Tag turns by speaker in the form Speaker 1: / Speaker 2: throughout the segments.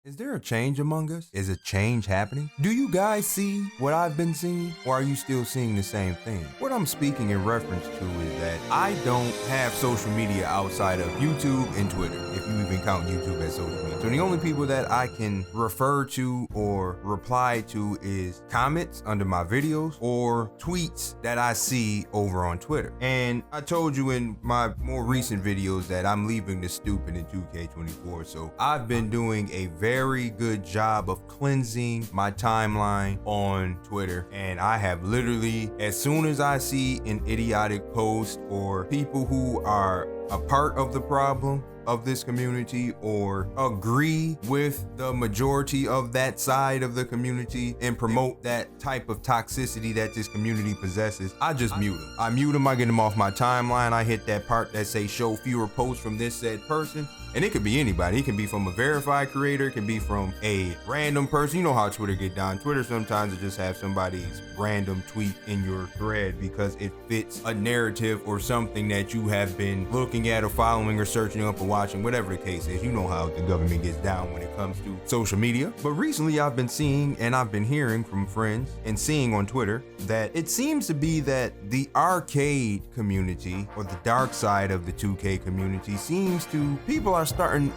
Speaker 1: Is there a change among us? Is a change happening? Do you guys see what I've been seeing? Or are you still seeing the same thing? What I'm speaking in reference to is that I don't have social media outside of YouTube and Twitter, if you even count YouTube as social media. So the only people that I can refer to or reply to is comments under my videos or tweets that I see over on Twitter. And I told you in my more recent videos that I'm leaving the stupid in 2K24. So I've been doing a very good job of cleansing my timeline on Twitter, and I have literally, as soon as I see an idiotic post or people who are a part of the problem of this community or agree with the majority of that side of the community and promote that type of toxicity that this community possesses, I just mute them. I mute them, I get them off my timeline, I hit that part that say show fewer posts from this said person. And it could be anybody. It can be from a verified creator. It can be from a random person. You know how Twitter get down. Twitter sometimes will just have somebody's random tweet in your thread because it fits a narrative or something that you have been looking at or following or searching up or watching, whatever the case is. You know how the government gets down when it comes to social media. But recently I've been seeing and I've been hearing from friends and seeing on Twitter that it seems to be that the arcade community or the dark side of the 2K community seems to starting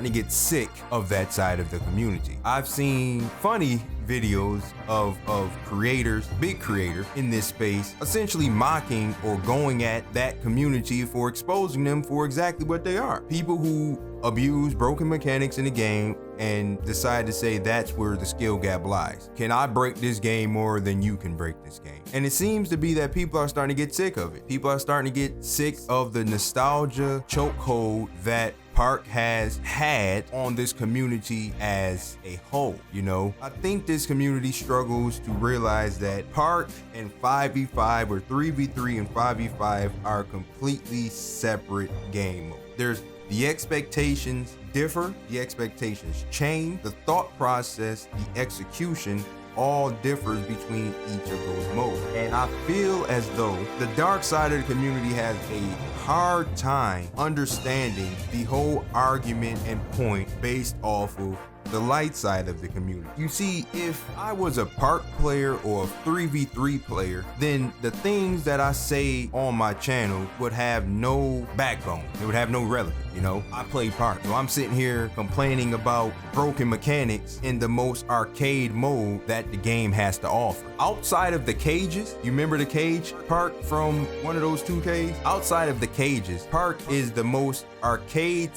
Speaker 1: to get sick of that side of the community. I've seen funny videos of creators, big creators in this space, essentially mocking or going at that community for exposing them for exactly what they are. People who abuse broken mechanics in the game and decide to say that's where the skill gap lies. Can I break this game more than you can break this game? And it seems to be that people are starting to get sick of it. People are starting to get sick of the nostalgia chokehold that Park has had on this community as a whole. You know, I think this community struggles to realize that Park and 5v5 or 3v3 and 5v5 are completely separate game modes. There's the expectations differ, the expectations change, the thought process, the execution all differs between each of those modes. And I feel as though the dark side of the community has a hard time understanding the whole argument and point based off of the light side of the community. You see, if I was a Park player or a 3v3 player, then the things that I say on my channel would have no backbone. It would have no relevance. You know, I play Park, so I'm sitting here complaining about broken mechanics in the most arcade mode that the game has to offer. Outside of the cages, you remember the cage Park from one of those 2Ks? Outside of the cages, Park is the most arcade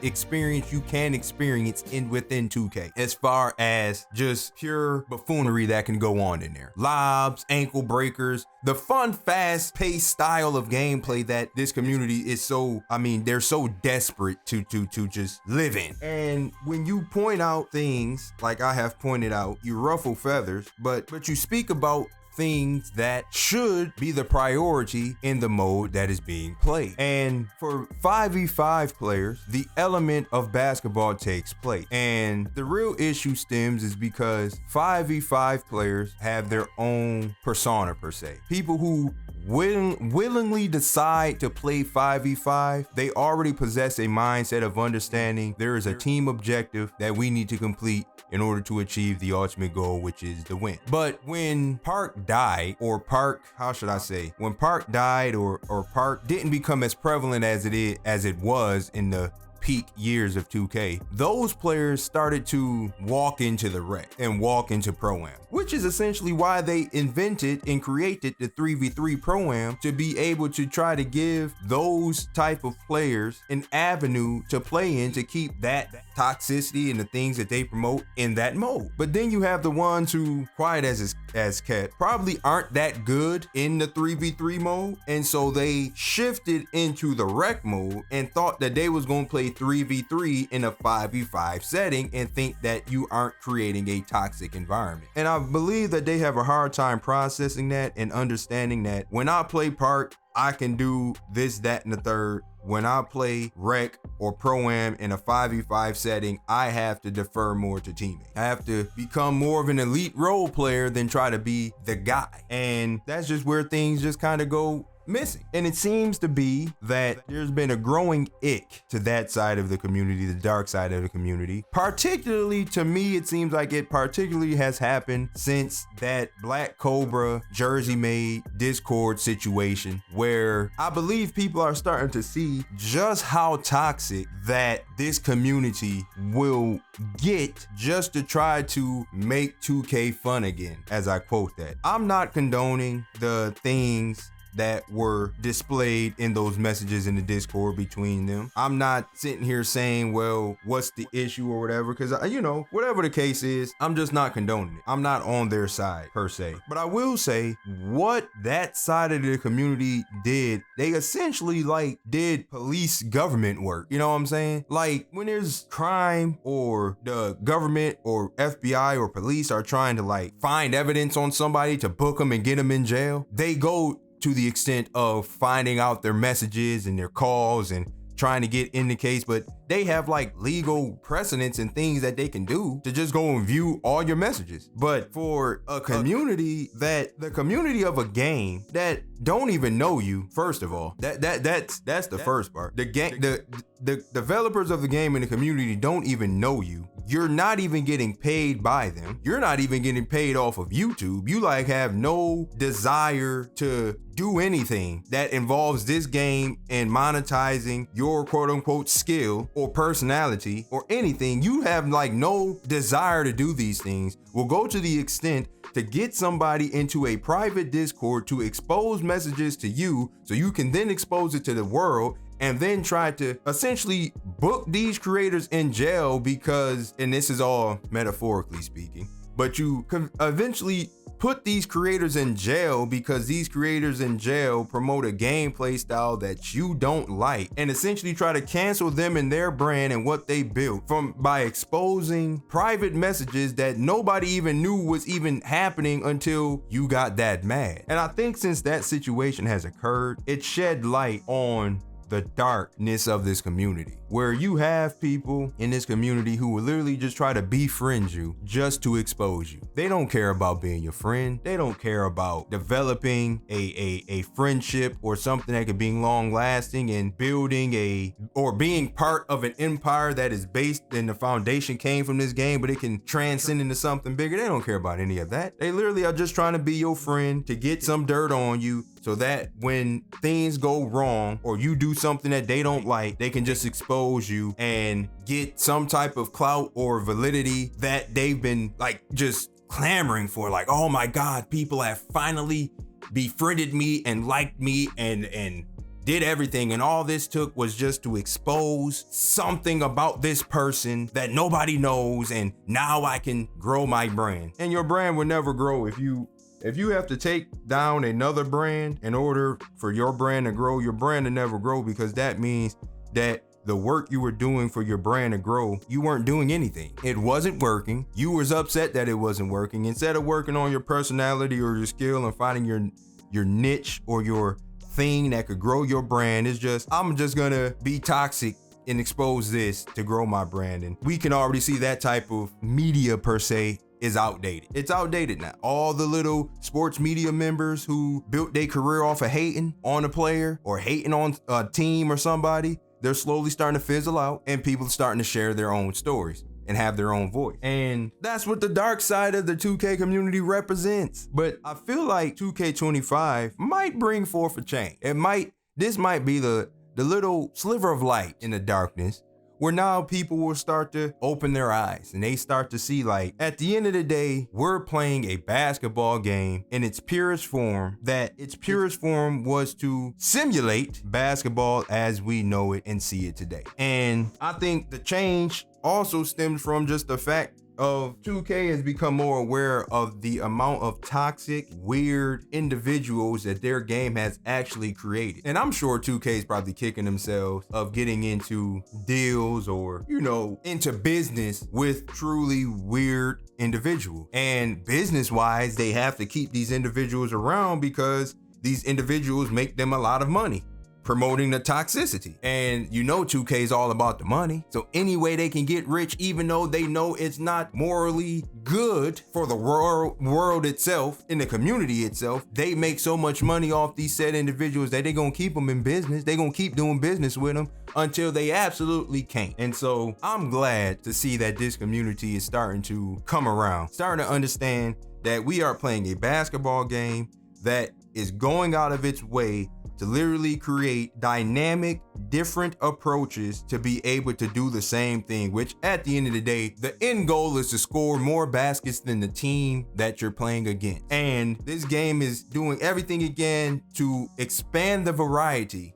Speaker 1: experience you can experience within 2K, as far as just pure buffoonery that can go on in there. Lobs, ankle breakers, the fun, fast-paced style of gameplay that this community is they're so desperate to just live in. And when you point out things like I have pointed out, you ruffle feathers, but you speak about things that should be the priority in the mode that is being played. And for 5v5 players, the element of basketball takes place. And the real issue stems is because 5v5 players have their own persona per se. People who willingly decide to play 5v5, they already possess a mindset of understanding there is a team objective that we need to complete in order to achieve the ultimate goal, which is the win. But when Park died, or when Park died or Park didn't become as prevalent as it was in the peak years of 2K, those players started to walk into the wreck and walk into Pro-Am, which is essentially why they invented and created the 3v3 Pro-Am, to be able to try to give those type of players an avenue to play in to keep that toxicity and the things that they promote in that mode. But then you have the ones who, quiet as kept, probably aren't that good in the 3v3 mode, and so they shifted into the wreck mode and thought that they was going to play 3v3 in a 5v5 setting and think that you aren't creating a toxic environment. And I believe that they have a hard time processing that and understanding that when I play Park, I can do this, that, and the third. When I play Rec or Pro-Am in a 5v5 setting, I have to defer more to teammates. I have to become more of an elite role player than try to be the guy. And that's just where things just kind of go missing. And it seems to be that there's been a growing ick to that side of the community, the dark side of the community. Particularly to me, it seems like it particularly has happened since that Black Cobra Jersey made Discord situation, where I believe people are starting to see just how toxic that this community will get just to try to make 2K fun again, as I quote that. I'm not condoning the things that were displayed in those messages in the Discord between them. I'm not sitting here saying, well, what's the issue or whatever, because, whatever the case is, I'm just not condoning it. I'm not on their side per se. But I will say what that side of the community did, they essentially did police government work. You know what I'm saying? Like when there's crime or the government or FBI or police are trying to find evidence on somebody to book them and get them in jail, they go to the extent of finding out their messages and their calls and trying to get in the case, but they have legal precedents and things that they can do to just go and view all your messages. But for a community the community of a game that don't even know you, first of all, that's the first part. The developers of the game and the community don't even know you. You're not even getting paid by them. You're not even getting paid off of YouTube. You have no desire to do anything that involves this game and monetizing your quote unquote skill or personality or anything. You have no desire to do these things. Will go to the extent to get somebody into a private Discord to expose messages to you so you can then expose it to the world, and then try to essentially book these creators in jail because, and this is all metaphorically speaking, but you can eventually put these creators in jail because these creators in jail promote a gameplay style that you don't like, and essentially try to cancel them and their brand and what they built by exposing private messages that nobody even knew was even happening until you got that mad. And I think since that situation has occurred, it shed light on the darkness of this community, where you have people in this community who will literally just try to befriend you just to expose you. They don't care about being your friend. They don't care about developing a friendship or something that could be long lasting and building or being part of an empire that is based and the foundation came from this game, but it can transcend into something bigger. They don't care about any of that. They literally are just trying to be your friend to get some dirt on you, so that when things go wrong or you do something that they don't like, they can just expose you and get some type of clout or validity that they've been just clamoring for. Oh my God, people have finally befriended me and liked me and did everything, and all this took was just to expose something about this person that nobody knows, and now I can grow my brand. And your brand will never grow if you have to take down another brand in order for your brand to grow. Your brand will never grow, because that means that the work you were doing for your brand to grow, you weren't doing anything. It wasn't working. You was upset that it wasn't working. Instead of working on your personality or your skill and finding your niche or your thing that could grow your brand, it's just, I'm just gonna be toxic and expose this to grow my brand. And we can already see that type of media per se is outdated. It's outdated now. All the little sports media members who built their career off of hating on a player or hating on a team or somebody, they're slowly starting to fizzle out, and people are starting to share their own stories and have their own voice. And that's what the dark side of the 2K community represents. But I feel like 2K25 might bring forth a change. This might be the little sliver of light in the darkness, where now people will start to open their eyes and they start to see, at the end of the day, we're playing a basketball game in its purest form, that its purest form was to simulate basketball as we know it and see it today. And I think the change also stems from just the fact of 2K has become more aware of the amount of toxic, weird individuals that their game has actually created. And I'm sure 2K is probably kicking themselves of getting into deals or, into business with truly weird individuals. And business-wise, they have to keep these individuals around because these individuals make them a lot of money. promoting the toxicity. And you know 2K is all about the money. So any way they can get rich, even though they know it's not morally good for the world itself, in the community itself, they make so much money off these said individuals that they're gonna keep them in business. They're gonna keep doing business with them until they absolutely can't. And so I'm glad to see that this community is starting to come around, starting to understand that we are playing a basketball game that is going out of its way to literally create dynamic, different approaches to be able to do the same thing, which at the end of the day, the end goal is to score more baskets than the team that you're playing against. And this game is doing everything again to expand the variety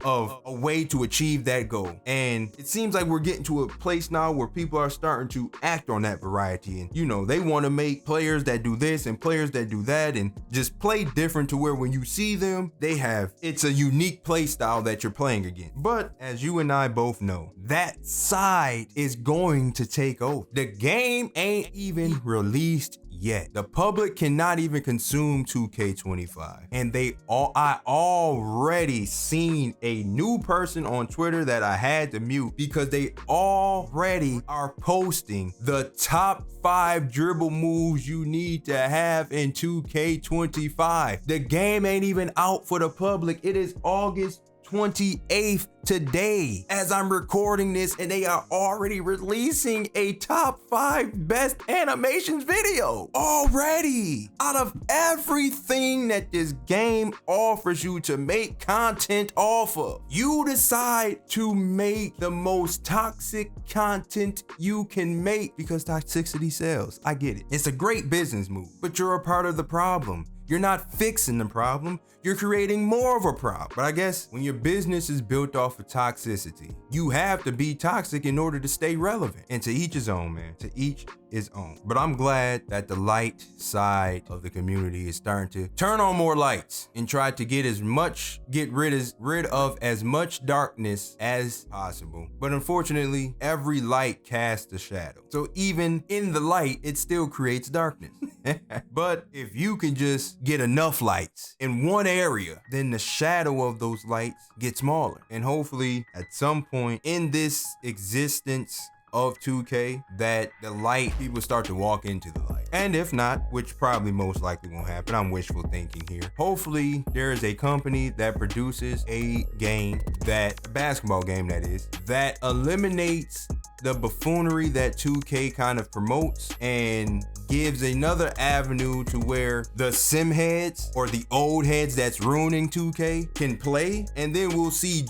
Speaker 1: of a way to achieve that goal. And it seems like we're getting to a place now where people are starting to act on that variety. And you know, they want to make players that do this and players that do that and just play different to where when you see them, it's a unique play style that you're playing against. But as you and I both know, that side is going to take over. The game ain't even released yet. The public cannot even consume 2K25. And I already seen a new person on Twitter that I had to mute because they already are posting the top 5 dribble moves you need to have in 2K25. The game ain't even out for the public. It is August 28th today as I'm recording this, and they are already releasing a top 5 best animations video already. Out of everything that this game offers you to make content off of, you decide to make the most toxic content you can make because toxicity sells. I get it. It's a great business move, but you're a part of the problem. You're not fixing the problem, you're creating more of a problem. But I guess when your business is built off of toxicity, you have to be toxic in order to stay relevant. And to each his own, man. To each his own. But I'm glad that the light side of the community is starting to turn on more lights and try to get rid of as much darkness as possible. But unfortunately, every light casts a shadow. So even in the light, it still creates darkness. But if you can just get enough lights in one area, then the shadow of those lights gets smaller. And hopefully at some point in this existence of 2K, that the light, people start to walk into the light. And if not, which probably most likely won't happen, I'm wishful thinking here, hopefully there is a company that produces a basketball game that eliminates the buffoonery that 2K kind of promotes and gives another avenue to where the sim heads or the old heads that's ruining 2K can play. And then we'll see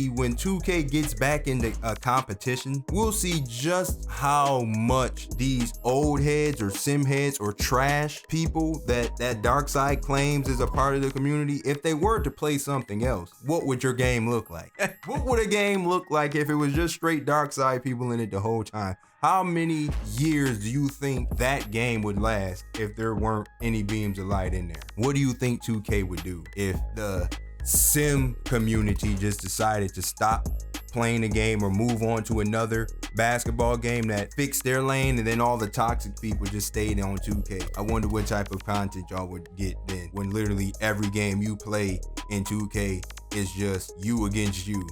Speaker 1: when 2K gets back into a competition, we'll see just how much these old heads or sim heads or trash people that Dark Side claims is a part of the community, if they were to play something else, what would your game look like? What would a game look like if it was just straight Dark Side people in it the whole time? How many years do you think that game would last if there weren't any beams of light in there? What do you think 2K would do if the sim community just decided to stop playing the game or move on to another basketball game that fixed their lane, and then all the toxic people just stayed on 2K? I wonder what type of content y'all would get then, when literally every game you play in 2K is just you against you.